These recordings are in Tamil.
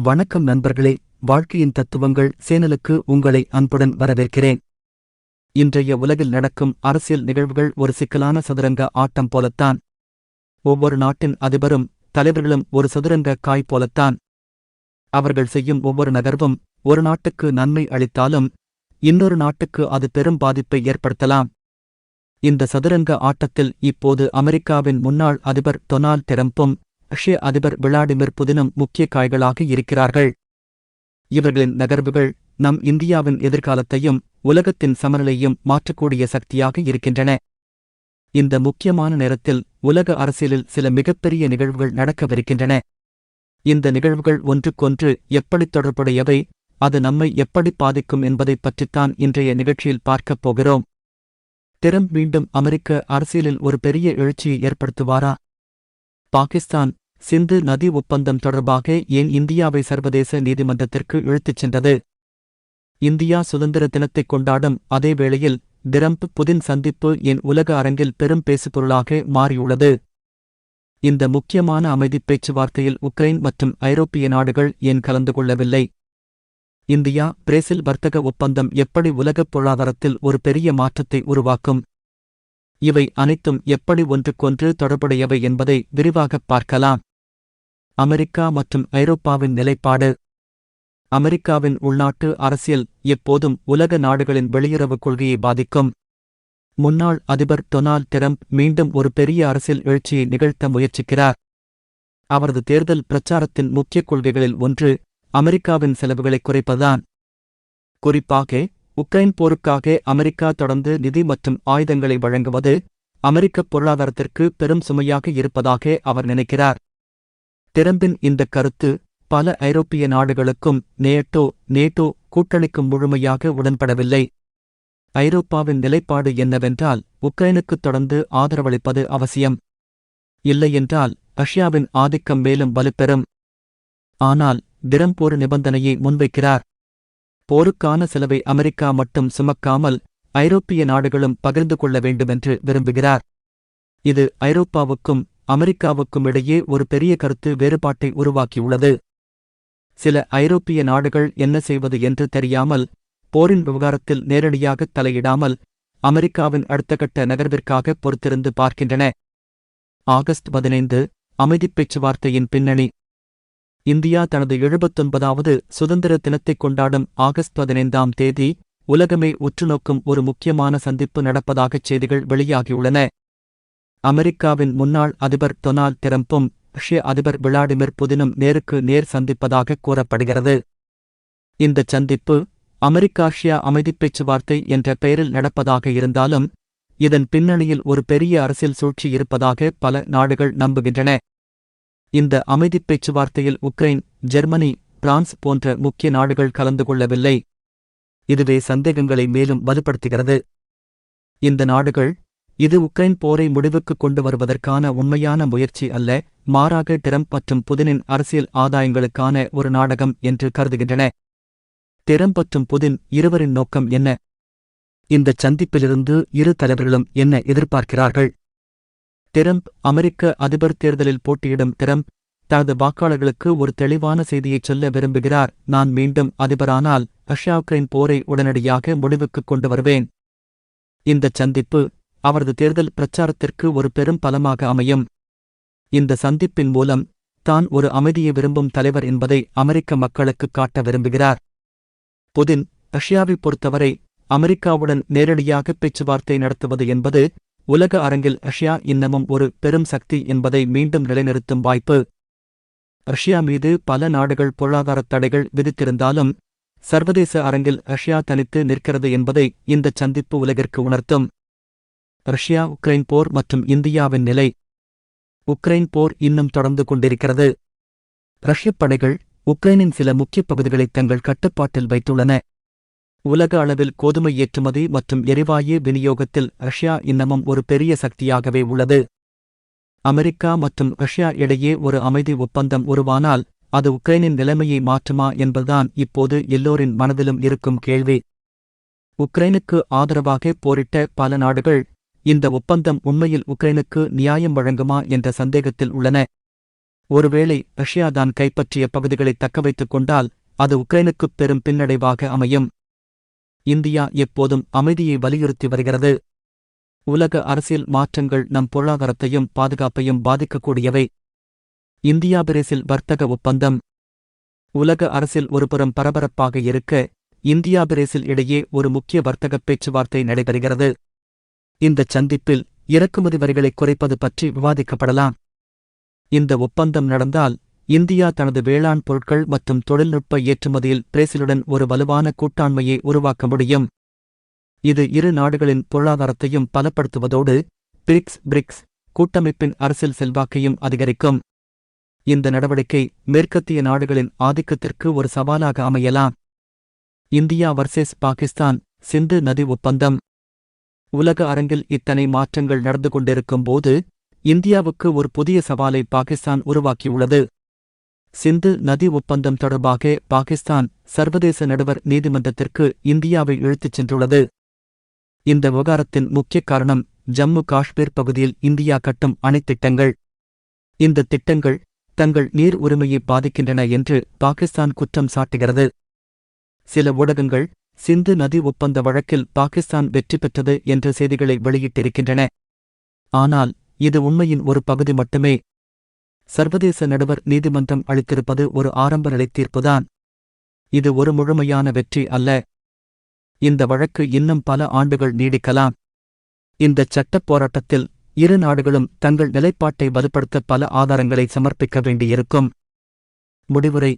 வணக்கம் நண்பர்களே, வாழ்க்கையின் தத்துவங்கள் சேனலுக்கு உங்களை அன்புடன் வரவேற்கிறேன். இன்றைய உலகில் நடக்கும் அரசியல் நிகழ்வுகள் ஒரு சிக்கலான சதுரங்க ஆட்டம் போலத்தான். ஒவ்வொரு நாட்டின் அதிபரும் தலைவர்களும் ஒரு சதுரங்க காய் போலத்தான். அவர்கள் செய்யும் ஒவ்வொரு நகர்வும் ஒரு நாட்டுக்கு நன்மை அளித்தாலும் இன்னொரு நாட்டுக்கு அது பெரும் பாதிப்பை ஏற்படுத்தலாம். இந்த சதுரங்க ஆட்டத்தில் இப்போது அமெரிக்காவின் முன்னாள் அதிபர் டொனால்ட் டிரம்பும் ரஷ்ய அதிபர் விளாடிமிர் புதினும் முக்கிய காய்களாக இருக்கிறார்கள். இவர்களின் நகர்வுகள் நம் இந்தியாவின் எதிர்காலத்தையும் உலகத்தின் சமநிலையும் மாற்றக்கூடிய சக்தியாக இருக்கின்றன. இந்த முக்கியமான நேரத்தில் உலக அரசியலில் சில மிகப்பெரிய நிகழ்வுகள் நடக்கவிருக்கின்றன. இந்த நிகழ்வுகள் ஒன்றுக்கொன்று எப்படி தொடர்புடையவை, அது நம்மை எப்படி பாதிக்கும் என்பதைப் பற்றித்தான் இன்றைய நிகழ்ச்சியில் பார்க்கப் போகிறோம். டிரம்ப் மீண்டும் அமெரிக்க அரசியலில் ஒரு பெரிய எழுச்சியை ஏற்படுத்துவாரா? பாகிஸ்தான் சிந்து நதி ஒப்பந்தம் தொடர்பாக ஏன் இந்தியாவை சர்வதேச நீதிமன்றத்திற்கு இழுத்துச் சென்றது? இந்தியா சுதந்திர தினத்தைக் கொண்டாடும் அதே வேளையில் டிரம்ப் புதின் சந்திப்பு ஏன் உலக அரங்கில் பெரும் பேசுபொருளாக மாறியுள்ளது? இந்த முக்கியமான அமைதிப் பேச்சுவார்த்தையில் உக்ரைன் மற்றும் ஐரோப்பிய நாடுகள் ஏன் கலந்து கொள்ளவில்லை? இந்தியா பிரேசில் வர்த்தக ஒப்பந்தம் எப்படி உலகப் பொருளாதாரத்தில் ஒரு பெரிய மாற்றத்தை உருவாக்கும்? இவை அனைத்தும் எப்படி ஒன்றுக்கொன்று தொடர்புடையவை என்பதை விரிவாகப் பார்க்கலாம். அமெரிக்கா மற்றும் ஐரோப்பாவின் நிலைப்பாடு. அமெரிக்காவின் உள்நாட்டு அரசியல் எப்போதும் உலக நாடுகளின் வெளியுறவுக் கொள்கையை பாதிக்கும். முன்னாள் அதிபர் டொனால்ட் டிரம்ப் மீண்டும் ஒரு பெரிய அரசியல் எழுச்சியை நிகழ்த்த முயற்சிக்கிறார். அவரது தேர்தல் பிரச்சாரத்தின் முக்கிய கொள்கைகளில் ஒன்று அமெரிக்காவின் செலவுகளை குறைப்பதுதான். குறிப்பாக உக்ரைன் போருக்காக அமெரிக்கா தொடர்ந்து நிதி மற்றும் ஆயுதங்களை வழங்குவது அமெரிக்கப் பொருளாதாரத்திற்கு பெரும் சுமையாக இருப்பதாக அவர் நினைக்கிறார். டிரம்பின் இந்த கருத்து பல ஐரோப்பிய நாடுகளுக்கும் நேட்டோ கூட்டணிக்கும் முழுமையாக உடன்படவில்லை. ஐரோப்பாவின் நிலைப்பாடு என்னவென்றால் உக்ரைனுக்கு தொடர்ந்து ஆதரவளிப்பது அவசியம். இல்லையென்றால் ரஷ்யாவின் ஆதிக்கம் மேலும் வலுப்பெறும். ஆனால் டிரம்ப் ஒரு நிபந்தனையை முன்வைக்கிறார். போருக்கான செலவை அமெரிக்கா மட்டும் சுமக்காமல் ஐரோப்பிய நாடுகளும் பகிர்ந்து கொள்ள வேண்டுமென்று விரும்புகிறார். இது ஐரோப்பாவுக்கும் அமெரிக்காவுக்கும் இடையே ஒரு பெரிய கருத்து வேறுபாட்டை உருவாக்கியுள்ளது. சில ஐரோப்பிய நாடுகள் என்ன செய்வது என்று தெரியாமல், போரின் விவகாரத்தில் நேரடியாக தலையிடாமல் அமெரிக்காவின் அடுத்தகட்ட நகர்விற்காக பொறுத்திருந்து பார்க்கின்றன. ஆகஸ்ட் 15 அமைதிப் பேச்சுவார்த்தையின் பின்னணி. இந்தியா தனது 79வது சுதந்திர தினத்தைக் கொண்டாடும் ஆகஸ்ட் 15ஆம் தேதி உலகமே உற்றுநோக்கும் ஒரு முக்கியமான சந்திப்பு நடப்பதாகச் செய்திகள் வெளியாகியுள்ளன. அமெரிக்காவின் முன்னாள் அதிபர் டொனால்ட் டிரம்பும் ரஷ்ய அதிபர் விளாடிமிர் புதினும் நேருக்கு நேர் சந்திப்பதாக கூறப்படுகிறது. இந்தச் சந்திப்பு அமெரிக்கா-ரஷ்யா அமைதிப் பேச்சுவார்த்தை என்ற பெயரில் நடப்பதாக இருந்தாலும் இதன் பின்னணியில் ஒரு பெரிய அரசியல் சூழ்ச்சி இருப்பதாக பல நாடுகள் நம்புகின்றன. இந்த அமைதிப் பேச்சுவார்த்தையில் உக்ரைன், ஜெர்மனி, பிரான்ஸ் போன்ற முக்கிய நாடுகள் கலந்து கொள்ளவில்லை. இதுவே சந்தேகங்களை மேலும் வலுப்படுத்துகிறது. இந்த நாடுகள் இது உக்ரைன் போரை முடிவுக்கு கொண்டு வருவதற்கான உண்மையான முயற்சி அல்ல, மாறாக டிரம்ப் மற்றும் புதினின் அரசியல் ஆதாயங்களுக்கான ஒரு நாடகம் என்று கருதுகின்றன. டிரம்ப் மற்றும் புதின் இருவரின் நோக்கம் என்ன? இந்தச் சந்திப்பிலிருந்து இரு தலைவர்களும் என்ன எதிர்பார்க்கிறார்கள்? டிரம்ப் அமெரிக்க அதிபர் தேர்தலில் போட்டியிடும் டிரம்ப் தனது வாக்காளர்களுக்கு ஒரு தெளிவான செய்தியைச் சொல்ல விரும்புகிறார். நான் மீண்டும் அதிபரானால் ரஷ்யா உக்ரைன் போரை உடனடியாக முடிவுக்குக் கொண்டு வருவேன். இந்தச் சந்திப்பு அவரது தேர்தல் பிரச்சாரத்திற்கு ஒரு பெரும் பலமாக அமையும். இந்த சந்திப்பின் மூலம் தான் ஒரு அமைதியை விரும்பும் தலைவர் என்பதை அமெரிக்க மக்களுக்குக் காட்ட விரும்புகிறார். புதின் ரஷ்யாவைப் பொறுத்தவரை அமெரிக்காவுடன் நேரடியாக பேச்சுவார்த்தை நடத்துவது என்பது உலக அரங்கில் ரஷ்யா இன்னமும் ஒரு பெரும் சக்தி என்பதை மீண்டும் நிலைநிறுத்தும் வாய்ப்பு. ரஷ்யா மீது பல நாடுகள் பொருளாதாரத் தடைகள் விதித்திருந்தாலும் சர்வதேச அரங்கில் ரஷ்யா தனித்து நிற்கிறது என்பதை இந்தச் சந்திப்பு உலகிற்கு உணர்த்தும். ரஷ்யா உக்ரைன் போர் மற்றும் இந்தியாவின் நிலை. உக்ரைன் போர் இன்னும் தொடர்ந்து கொண்டிருக்கிறது. ரஷ்யப் படைகள் உக்ரைனின் சில முக்கிய பகுதிகளை தங்கள் கட்டுப்பாட்டில் வைத்துள்ளன. உலக அளவில் கோதுமை ஏற்றுமதி மற்றும் எரிவாயு விநியோகத்தில் ரஷ்யா இன்னமும் ஒரு பெரிய சக்தியாகவே உள்ளது. அமெரிக்கா மற்றும் ரஷ்யா இடையே ஒரு அமைதி ஒப்பந்தம் உருவானால் அது உக்ரைனின் நிலைமையை மாற்றுமா என்பதுதான் இப்போது எல்லோரின் மனதிலும் இருக்கும் கேள்வி. உக்ரைனுக்கு ஆதரவாக போரிட்ட பல நாடுகள் இந்த ஒப்பந்தம் உண்மையில் உக்ரைனுக்கு நியாயம் வழங்குமா என்ற சந்தேகத்தில் உள்ளன. ஒருவேளை ரஷ்யா தான் கைப்பற்றிய பகுதிகளை தக்கவைத்துக் கொண்டால் அது உக்ரைனுக்குப் பெரும் பின்னடைவாக அமையும். இந்தியா எப்போதும் அமைதியை வலியுறுத்தி வருகிறது. உலக அரசியல் மாற்றங்கள் நம் பொருளாதாரத்தையும் பாதுகாப்பையும் பாதிக்கக்கூடியவை. இந்தியா பிரேசில் வர்த்தக ஒப்பந்தம். உலக அரசியல் ஒருபுறம் பரபரப்பாக இருக்க, இந்தியா பிரேசில் இடையே ஒரு முக்கிய வர்த்தக பேச்சுவார்த்தை நடைபெறுகிறது. இந்தச் சந்திப்பில் இறக்குமதி வரிகளை குறைப்பது பற்றி விவாதிக்கப்படலாம். இந்த ஒப்பந்தம் நடந்தால் இந்தியா தனது வேளாண் பொருட்கள் மற்றும் தொழில்நுட்ப ஏற்றுமதியில் பிரேசிலுடன் ஒரு வலுவான கூட்டாண்மையை உருவாக்க முடியும். இது இரு நாடுகளின் பொருளாதாரத்தையும் பலப்படுத்துவதோடு பிரிக்ஸ் கூட்டமைப்பின் அரசியல் செல்வாக்கையும் அதிகரிக்கும். இந்த நடவடிக்கை மேற்கத்திய நாடுகளின் ஆதிக்கத்திற்கு ஒரு சவாலாக அமையலாம். இந்தியா வர்சஸ் பாகிஸ்தான் சிந்து நதி ஒப்பந்தம். உலக அரங்கில் இத்தனை மாற்றங்கள் நடந்து கொண்டிருக்கும் போது இந்தியாவுக்கு ஒரு புதிய சவாலை பாகிஸ்தான் உருவாக்கியுள்ளது. சிந்து நதி ஒப்பந்தம் தொடர்பாக பாகிஸ்தான் சர்வதேச நடுவர் நீதிமன்றத்திற்கு இந்தியாவை இழுத்துச் சென்றுள்ளது. இந்த விவகாரத்தின் முக்கிய காரணம் ஜம்மு காஷ்மீர் பகுதியில் இந்தியா கட்டும் அணைத்திட்டங்கள். இந்த திட்டங்கள் தங்கள் நீர் உரிமையை பாதிக்கின்றன என்று பாகிஸ்தான் குற்றம் சாட்டுகிறது. சில ஊடகங்கள் சிந்து நதி ஒப்பந்த வழக்கில் பாகிஸ்தான் வெற்றி பெற்றது என்ற செய்திகளை வெளியிட்டிருக்கின்றன. ஆனால் இது உண்மையின் ஒரு பகுதி மட்டுமே. சர்வதேச நடுவர் நீதிமன்றம் அளித்திருப்பது ஒரு ஆரம்ப நிலை தீர்ப்புதான். இது ஒரு முழுமையான வெற்றி அல்ல. இந்த வழக்கு இன்னும் பல ஆண்டுகள் நீடிக்கலாம். இந்தச் சட்டப் போராட்டத்தில் இரு நாடுகளும் தங்கள் நிலைப்பாட்டை வலுப்படுத்த பல ஆதாரங்களை சமர்ப்பிக்க வேண்டியிருக்கும். முடிவுரை.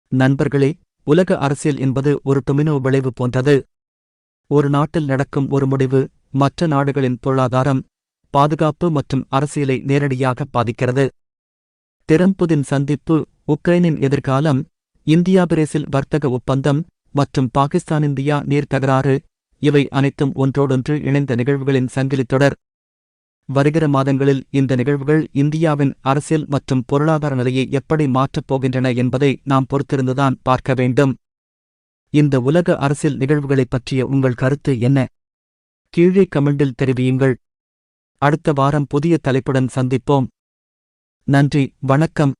நண்பர்களே, உலக அரசியல் என்பது ஒரு டொமினோ விளைவு போன்றது. ஒரு நாட்டில் நடக்கும் ஒரு முடிவு மற்ற நாடுகளின் பொருளாதாரம், பாதுகாப்பு மற்றும் அரசியலை நேரடியாக பாதிக்கிறது. டிரம்புதின் சந்திப்பு, உக்ரைனின் எதிர்காலம், இந்தியா பிரேசில் வர்த்தக ஒப்பந்தம் மற்றும் பாகிஸ்தான் இந்தியா நீர் தகராறு, இவை அனைத்தும் ஒன்றோடொன்று இணைந்த நிகழ்வுகளின் சங்கிலித் தொடர். வருகிற மாதங்களில் இந்த நிகழ்வுகள் இந்தியாவின் அரசியல் மற்றும் பொருளாதார நிலையை எப்படி மாற்றப் போகின்றன என்பதை நாம் பொறுத்திருந்துதான் பார்க்க வேண்டும். இந்த உலக அரசியல் நிகழ்வுகளைப் பற்றிய உங்கள் கருத்து என்ன? கீழே கமெண்டில் தெரிவியுங்கள். அடுத்த வாரம் புதிய தலைப்புடன் சந்திப்போம். நன்றி, வணக்கம்.